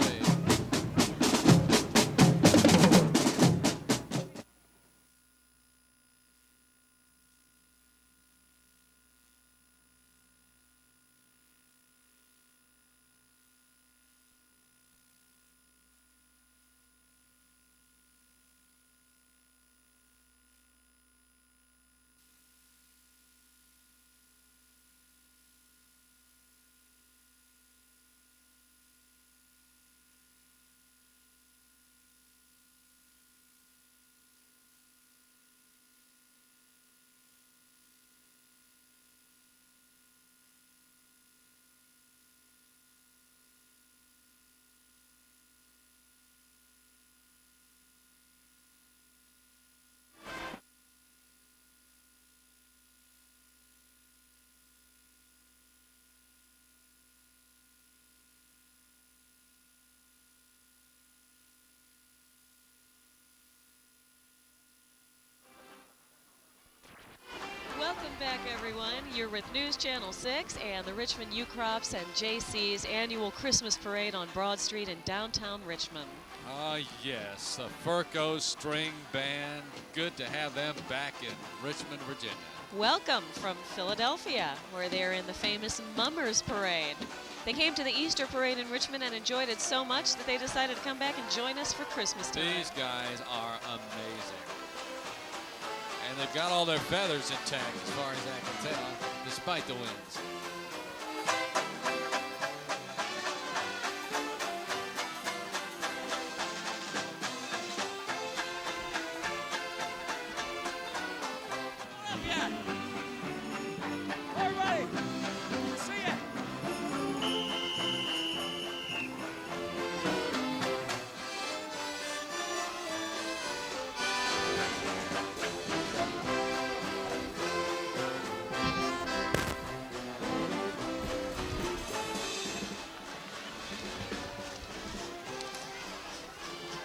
Welcome back, everyone. You're with News Channel 6 and the Richmond Ukrops and JC's annual Christmas parade on Broad Street in downtown Richmond. Ah, yes, the Furco String Band. Good to have them back in Richmond, Virginia. Welcome from Philadelphia, where they're in the famous Mummers Parade. They came to the Easter Parade in Richmond and enjoyed it so much that they decided to come back and join us for Christmas time. These guys are amazing. And they've got all their feathers intact as far as I can tell, despite the winds.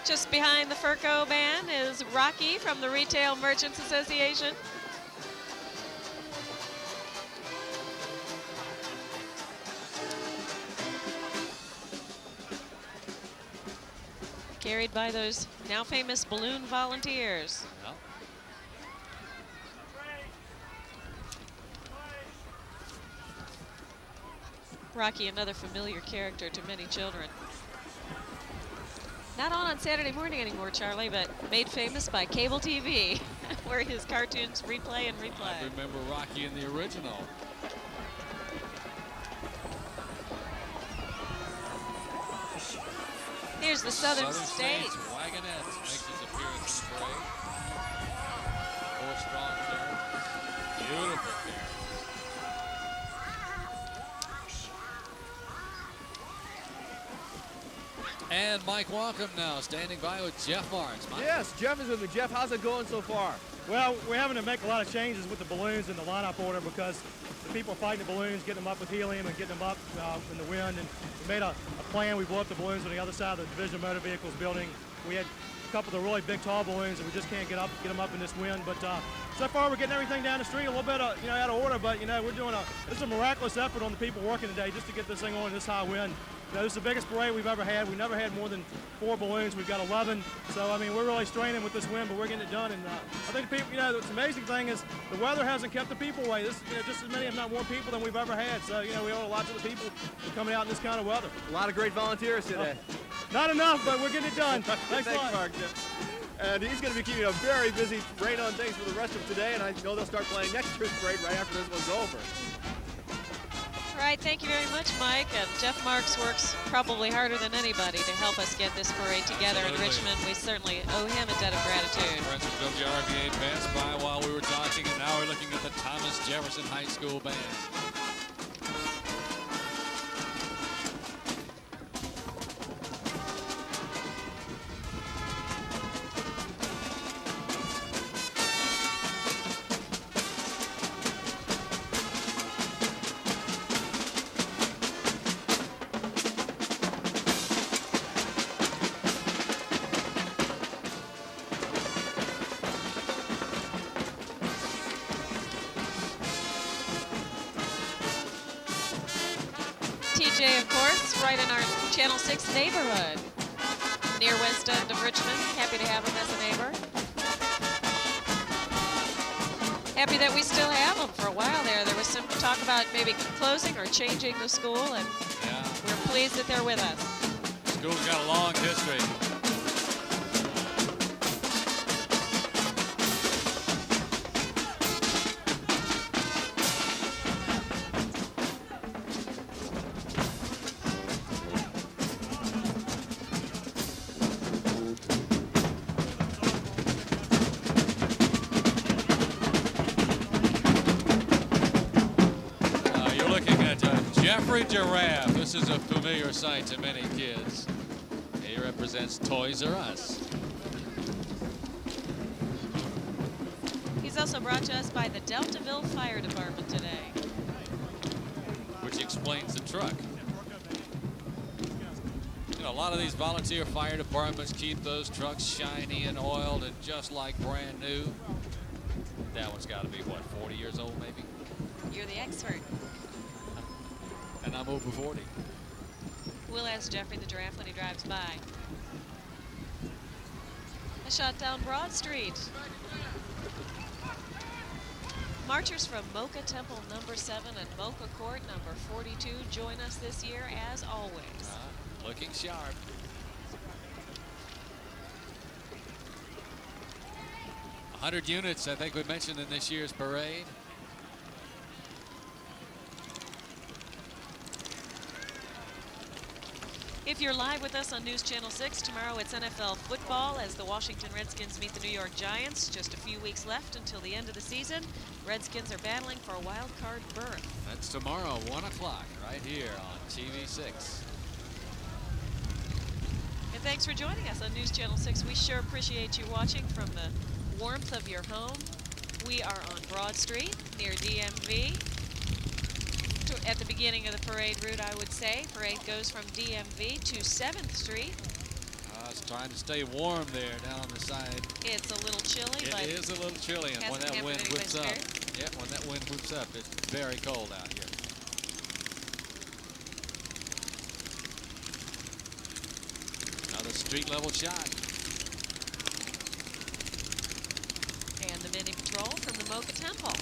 Just behind the Furco band is Rocky from the Retail Merchants Association. Carried by those now famous balloon volunteers. Well. Rocky, another familiar character to many children. Not on Saturday morning anymore, Charlie, but made famous by cable TV, where his cartoons replay and replay. I remember Rocky in the original. The Here's the Southern States. Wagonette makes his appearance in the parade. 4 strong characters. Beautiful characters. And Mike Wankum now standing by with Jeff Marks. Mike. Yes, Jeff is with me. Jeff, how's it going so far? Well, we're having to make a lot of changes with the balloons in the lineup order because the people are fighting the balloons, getting them up with helium and getting them up in the wind. And we made a plan. We blew up the balloons on the other side of the Division of Motor Vehicles building. We had a couple of the really big, tall balloons that we just can't get them up in this wind. But so far, we're getting everything down the street a little bit, out of order. But we're doing it's a miraculous effort on the people working today just to get this thing on in this high wind. This is the biggest parade we've ever had. We never had more than 4 balloons. We've got 11. So, I mean, we're really straining with this wind, but we're getting it done. And I think the people, the amazing thing is the weather hasn't kept the people away. This, just as many, if not more people than we've ever had. So, we owe a lot to the people for coming out in this kind of weather. A lot of great volunteers today. Not enough, but we're getting it done. Thanks a lot. Mark. And he's going to be keeping a very busy rain on things for the rest of today. And I know they'll start playing next year's parade right after this one's over. All right, thank you very much, Mike. And Jeff Marks works probably harder than anybody to help us get this parade together in Richmond. We certainly owe him a debt of gratitude. Friends of WRVA passed by while we were talking, and now we're looking at the Thomas Jefferson High School band. TJ, of course, right in our Channel 6 neighborhood, near West End of Richmond. Happy to have him as a neighbor. Happy that we still have him for a while there. There was some talk about maybe closing or changing the school, and we're pleased that they're with us. School's got a long history. Giraffe. This is a familiar sight to many kids. He represents Toys R Us. He's also brought to us by the Deltaville Fire Department today. Which explains the truck. A lot of these volunteer fire departments keep those trucks shiny and oiled and just like brand new. That one's got to be, what, 40 years old maybe? You're the expert. And I'm over 40. We'll ask Jeffrey the Giraffe when he drives by. A shot down Broad Street. Marchers from Mocha Temple number 7 and Mocha Court number 42 join us this year as always. Looking sharp. $100 units, I think we mentioned in this year's parade. If you're live with us on News Channel 6, tomorrow it's NFL football as the Washington Redskins meet the New York Giants. Just a few weeks left until the end of the season. Redskins are battling for a wild card berth. That's tomorrow, 1 o'clock, right here on TV6. And thanks for joining us on News Channel 6. We sure appreciate you watching from the warmth of your home. We are on Broad Street near DMV. At the beginning of the parade route, I would say. Parade goes from DMV to 7th Street. It's trying to stay warm there down on the side. It's a little chilly, but it is a little chilly, and when that wind whips up, when that wind whips up, it's very cold out here. Another street level shot. And the mini patrol from the Mocha Temple.